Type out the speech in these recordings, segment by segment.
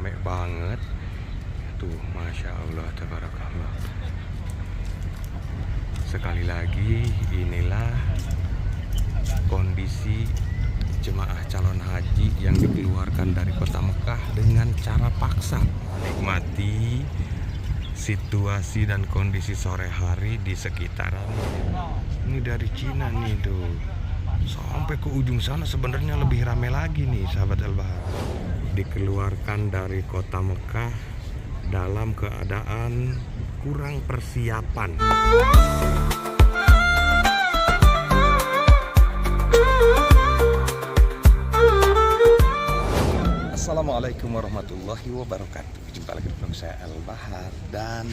rame banget tuh, Masya Allah, tabarakallah. Sekali lagi, inilah kondisi jemaah calon haji yang dikeluarkan dari kota Mekah dengan cara paksa. Menikmati situasi dan kondisi sore hari di sekitaran. Ini dari Cina nih tuh, sampai ke ujung sana sebenarnya lebih ramai lagi nih, sahabat Al-Bahar. Dikeluarkan dari kota Mekah dalam keadaan kurang persiapan. Assalamualaikum warahmatullahi wabarakatuh. Jumpa lagi dengan saya Al-Bahar, dan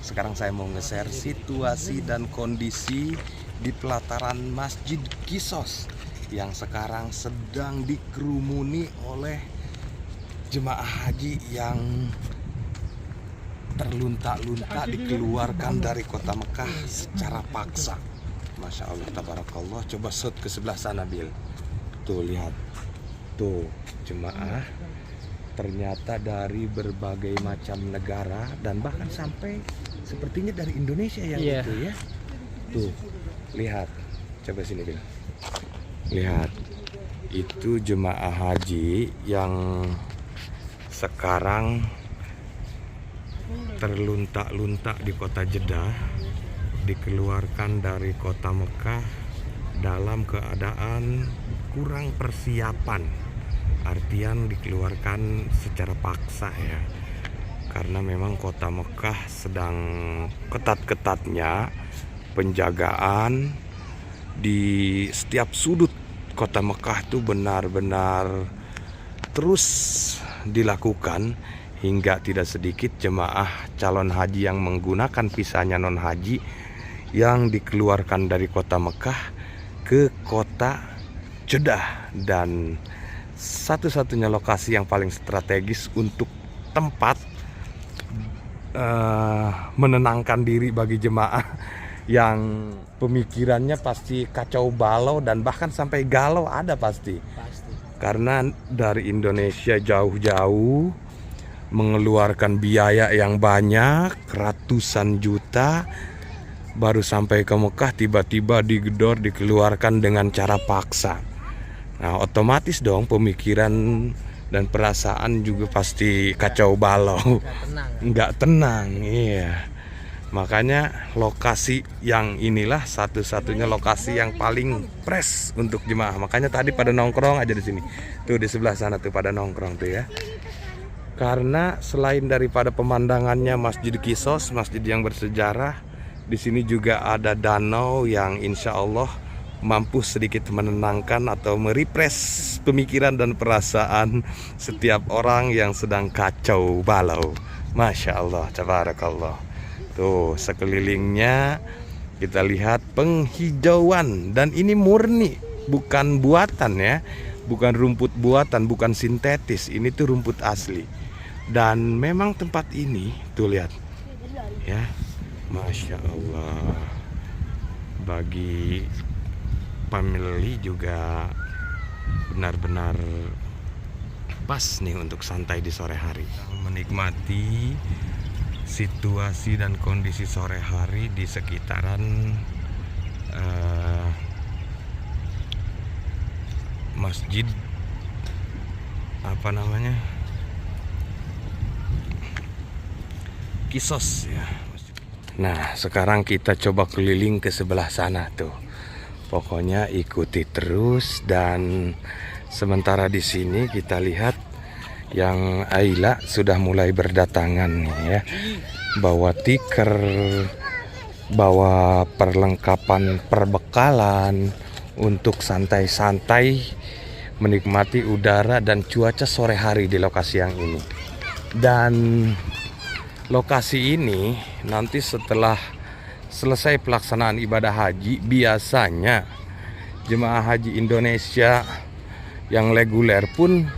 sekarang saya mau nge-share situasi dan kondisi di pelataran Masjid Qisas yang sekarang sedang dikerumuni oleh jemaah haji yang terlunta-lunta dikeluarkan dari kota Mekah secara paksa. Masya Allah, tabarakallah. Coba shoot ke sebelah sana, Bil. Tuh, lihat. Tuh, jemaah ternyata dari berbagai macam negara dan bahkan sampai sepertinya dari Indonesia yang itu ya. Tuh, lihat. Coba sini, Bil. Lihat. Itu jemaah haji yang sekarang terlunta-lunta di kota Jeddah, dikeluarkan dari kota Mekah dalam keadaan kurang persiapan. Artian dikeluarkan secara paksa ya, karena memang kota Mekah sedang ketat-ketatnya penjagaan di setiap sudut kota Mekah itu benar-benar terus dilakukan, hingga tidak sedikit jemaah calon haji yang menggunakan visanya non haji yang dikeluarkan dari kota Mekah ke kota Jeddah, dan satu-satunya lokasi yang paling strategis untuk tempat menenangkan diri bagi jemaah yang pemikirannya pasti kacau balau dan bahkan sampai galau ada pasti. Karena dari Indonesia jauh-jauh mengeluarkan biaya yang banyak, ratusan juta, baru sampai ke Mekah tiba-tiba digedor, dikeluarkan dengan cara paksa. Nah, otomatis dong pemikiran dan perasaan juga pasti kacau balau, nggak tenang, iya. Makanya lokasi yang inilah satu-satunya lokasi yang paling fresh untuk jemaah. Makanya tadi pada nongkrong aja di sini, tuh di sebelah sana tuh pada nongkrong tuh ya. Karena selain daripada pemandangannya Masjid Qisas, masjid yang bersejarah, di sini juga ada danau yang insya Allah mampu sedikit menenangkan atau merefresh pemikiran dan perasaan setiap orang yang sedang kacau balau. Masya Allah, tabarakallah. Tuh sekelilingnya kita lihat penghijauan, dan ini murni, bukan buatan ya, bukan rumput buatan, bukan sintetis. Ini tuh rumput asli. Dan memang tempat ini tuh lihat ya, Masya Allah, bagi family juga benar-benar pas nih untuk santai di sore hari, menikmati situasi dan kondisi sore hari di sekitaran masjid apa namanya, Qisas ya. Nah, sekarang kita coba keliling ke sebelah sana tuh. Pokoknya ikuti terus, dan sementara di sini kita lihat yang Aila sudah mulai berdatangan nih ya. Bawa tikar, bawa perlengkapan perbekalan untuk santai-santai menikmati udara dan cuaca sore hari di lokasi yang ini. Dan lokasi ini nanti setelah selesai pelaksanaan ibadah haji, biasanya jemaah haji Indonesia yang reguler pun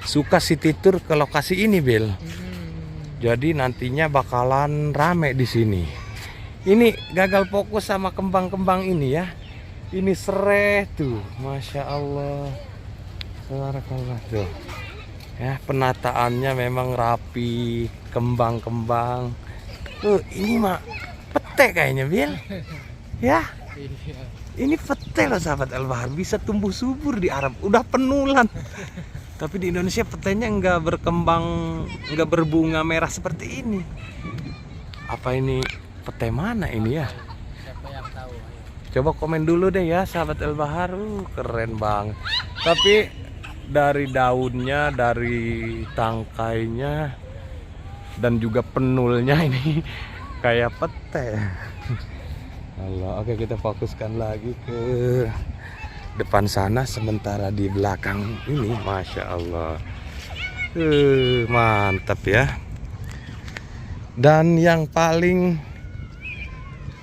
suka city tour ke lokasi ini, Bil. Jadi nantinya bakalan rame di sini. Ini gagal fokus sama kembang-kembang ini ya. Ini serai tuh, Masya Allah. Tabarakallah tuh. Ya, penataannya memang rapi, kembang-kembang. Ini mah pete kayaknya, Bil. Ya, ini pete loh sahabat El Bahar, bisa tumbuh subur di Arab. Udah penulan. Tapi di Indonesia petenya nggak berkembang, nggak berbunga merah seperti ini. Apa ini pete mana ini ya? Siapa yang tahu? Coba komen dulu deh ya sahabat El Bahar. Keren banget. Tapi dari daunnya, dari tangkainya, dan juga penulnya ini kayak pete. Allah, oke kita fokuskan lagi ke depan sana, sementara di belakang ini, masya Allah, mantap ya. Dan yang paling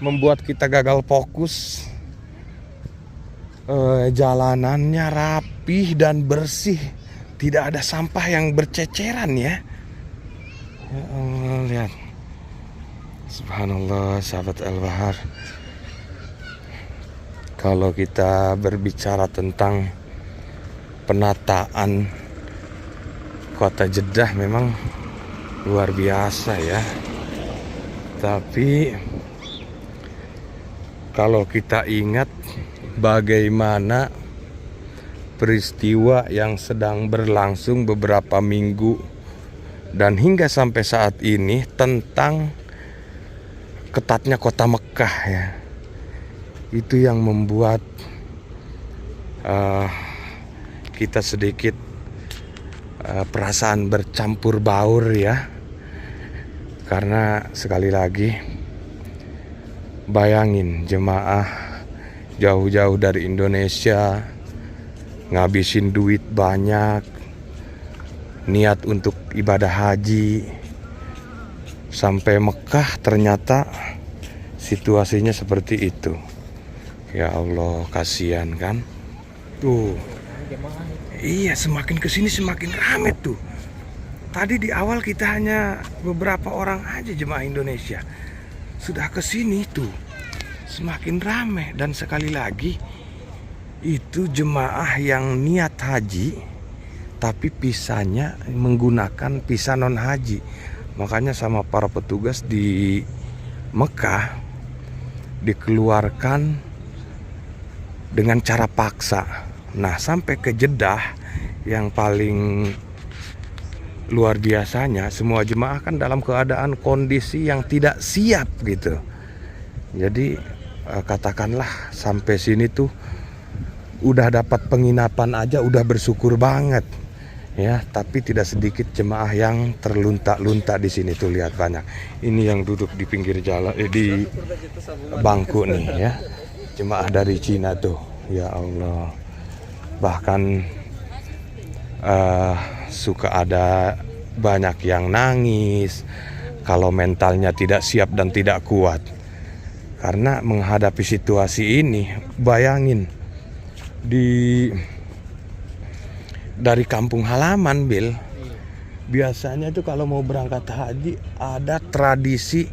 membuat kita gagal fokus, jalanannya rapih dan bersih, tidak ada sampah yang berceceran ya. Ya Allah, lihat, subhanallah sahabat El Bahar. Kalau kita berbicara tentang penataan kota Jeddah memang luar biasa ya. Tapi kalau kita ingat bagaimana peristiwa yang sedang berlangsung beberapa minggu dan hingga sampai saat ini tentang ketatnya kota Mekah ya, itu yang membuat kita sedikit perasaan bercampur baur ya. Karena sekali lagi, bayangin jemaah jauh-jauh dari Indonesia ngabisin duit banyak, niat untuk ibadah haji sampai Mekah, ternyata situasinya seperti itu. Ya Allah, kasihan kan. Tuh. Iya, semakin kesini semakin rame tuh. Tadi di awal kita hanya beberapa orang aja jemaah Indonesia. Sudah kesini tuh semakin rame. Dan sekali lagi, itu jemaah yang niat haji tapi visanya menggunakan visa non haji. Makanya sama para petugas di Mekah dikeluarkan dengan cara paksa. Nah, sampai ke Jeddah yang paling luar biasanya, semua jemaah kan dalam keadaan kondisi yang tidak siap gitu. Jadi katakanlah sampai sini tuh udah dapat penginapan aja udah bersyukur banget ya. Tapi tidak sedikit jemaah yang terlunta-lunta di sini tuh, lihat banyak. Ini yang duduk di pinggir jalan, di bangku nih ya, jemaah dari Cina tuh. Ya Allah, bahkan suka ada banyak yang nangis kalau mentalnya tidak siap dan tidak kuat karena menghadapi situasi ini. Bayangin dari kampung halaman, Bil, biasanya itu kalau mau berangkat haji ada tradisi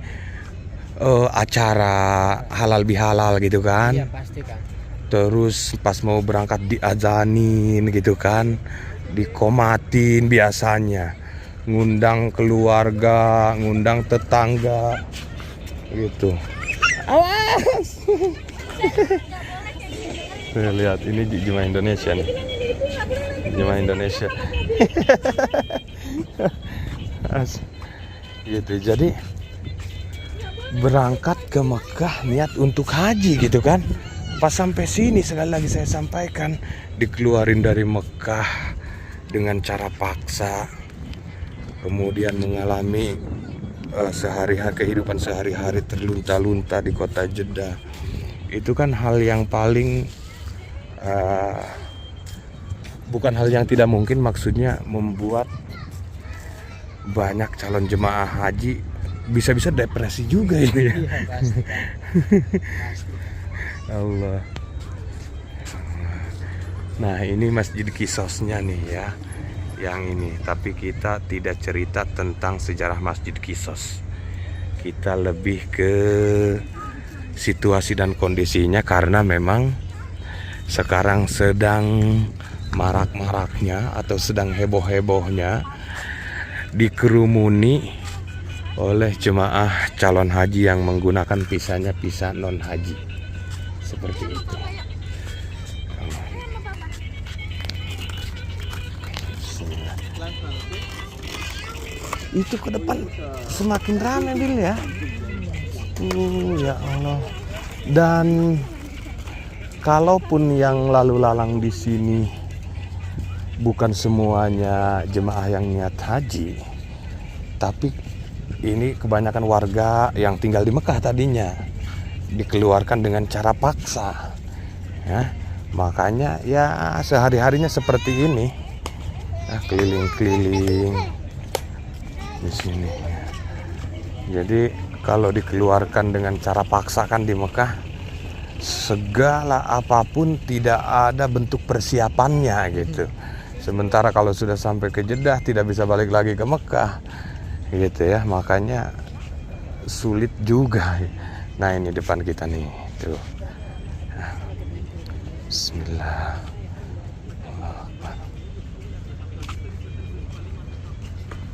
acara halal bihalal gitu kan. Iya, pasti kan. Terus pas mau berangkat diazanin gitu kan, dikomatin biasanya, ngundang keluarga, ngundang tetangga gitu. Awas. Lihat, ini jemaah Indonesia nih, jemaah Indonesia. Gitu. Jadi berangkat ke Mekah niat untuk haji gitu kan. Pas sampai sini, sekali lagi saya sampaikan, dikeluarin dari Mekah dengan cara paksa, kemudian mengalami kehidupan sehari-hari terlunta-lunta di kota Jeddah. Itu kan hal yang paling bukan hal yang tidak mungkin, maksudnya membuat banyak calon jemaah haji bisa-bisa depresi juga ini ya. Iya, pasti kan. Allah. Nah, ini Masjid Qisosnya nih ya, yang ini. Tapi kita tidak cerita tentang sejarah Masjid Qisos. Kita lebih ke situasi dan kondisinya, karena memang sekarang sedang marak-maraknya atau sedang heboh-hebohnya dikerumuni oleh jemaah calon haji yang menggunakan visanya visa non haji seperti itu. Itu ke depan semakin ramai Bil ya. Ya Allah. Dan kalaupun yang lalu lalang di sini bukan semuanya jemaah yang niat haji, tapi ini kebanyakan warga yang tinggal di Mekah tadinya dikeluarkan dengan cara paksa, ya. Makanya ya sehari-harinya seperti ini, keliling-keliling di sini. Jadi kalau dikeluarkan dengan cara paksa kan di Mekah, segala apapun tidak ada bentuk persiapannya gitu. Sementara kalau sudah sampai ke Jeddah tidak bisa balik lagi ke Mekah gitu ya, makanya sulit juga. Nah ini depan kita nih tuh. Bismillah.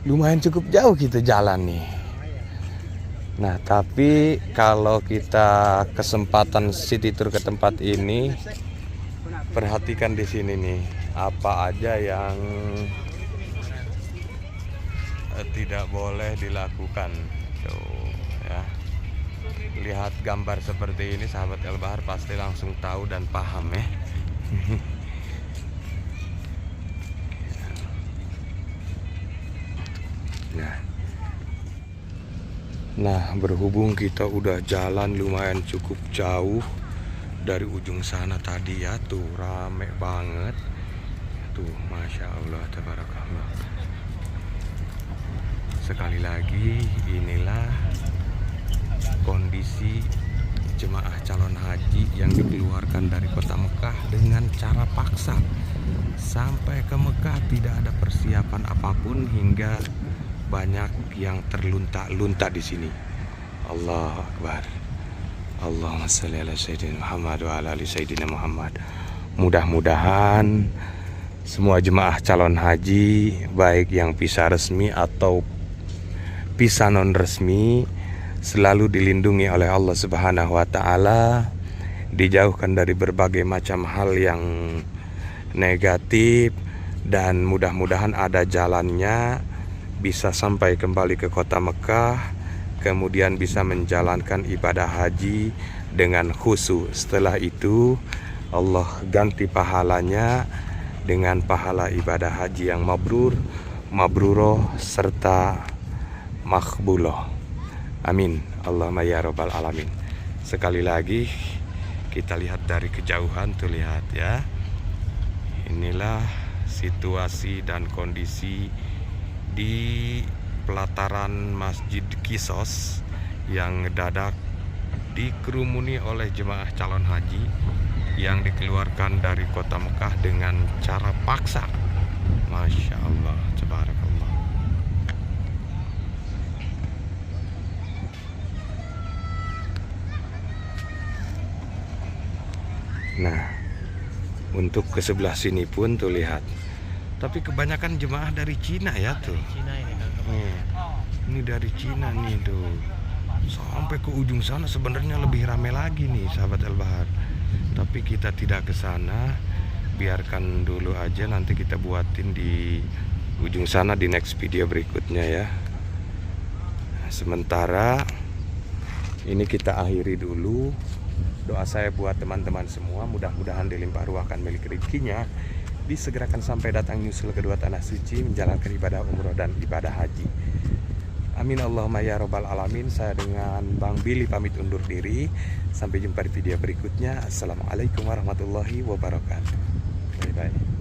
Lumayan cukup jauh kita jalan nih. Nah tapi kalau kita kesempatan city tour ke tempat ini, perhatikan di sini nih apa aja yang tidak boleh dilakukan. Tuh ya, lihat gambar seperti ini sahabat El Bahar pasti langsung tahu dan paham ya. Nah berhubung kita udah jalan lumayan cukup jauh dari ujung sana tadi ya, tuh rame banget tuh, Masya Allah tabarakallah. Sekali lagi inilah kondisi jemaah calon haji yang dikeluarkan dari kota Mekah dengan cara paksa. Sampai ke Mekah tidak ada persiapan apapun hingga banyak yang terlunta-lunta di sini. Allahu Akbar. Allahumma shalli ala sayyidina Muhammad wa ala ali sayyidina Muhammad. Mudah-mudahan semua jemaah calon haji baik yang visa resmi atau visa non resmi selalu dilindungi oleh Allah Subhanahu wa taala, dijauhkan dari berbagai macam hal yang negatif, dan mudah-mudahan ada jalannya bisa sampai kembali ke kota Mekah, kemudian bisa menjalankan ibadah haji dengan khusyuk. Setelah itu Allah ganti pahalanya dengan pahala ibadah haji yang mabrur, mabruroh, serta makbuloh. Amin. Allahumma ya rabbal alamin. Sekali lagi kita lihat dari kejauhan tuh, lihat ya. Inilah situasi dan kondisi di pelataran Masjid Qisas yang mendadak dikerumuni oleh jemaah calon haji yang dikeluarkan dari kota Mekah dengan cara paksa. Masya Allah, tabarakallah. Nah, untuk ke sebelah sini pun tuh lihat. Tapi kebanyakan jemaah dari Cina ya tuh. Ini dari Cina nih tuh. Sampai ke ujung sana sebenarnya lebih ramai lagi nih sahabat El Bahar. Tapi kita tidak ke sana. Biarkan dulu aja, nanti kita buatin di ujung sana di next video berikutnya ya. Sementara ini kita akhiri dulu. Doa saya buat teman-teman semua, mudah-mudahan dilimpah ruahkan milik rezekinya, disegerakan sampai datang nyusul kedua tanah suci, menjalankan ibadah umroh dan ibadah haji. Amin Allahumma ya rabbal alamin. Saya dengan Bang Billy pamit undur diri. Sampai jumpa di video berikutnya. Assalamualaikum warahmatullahi wabarakatuh. Bye bye.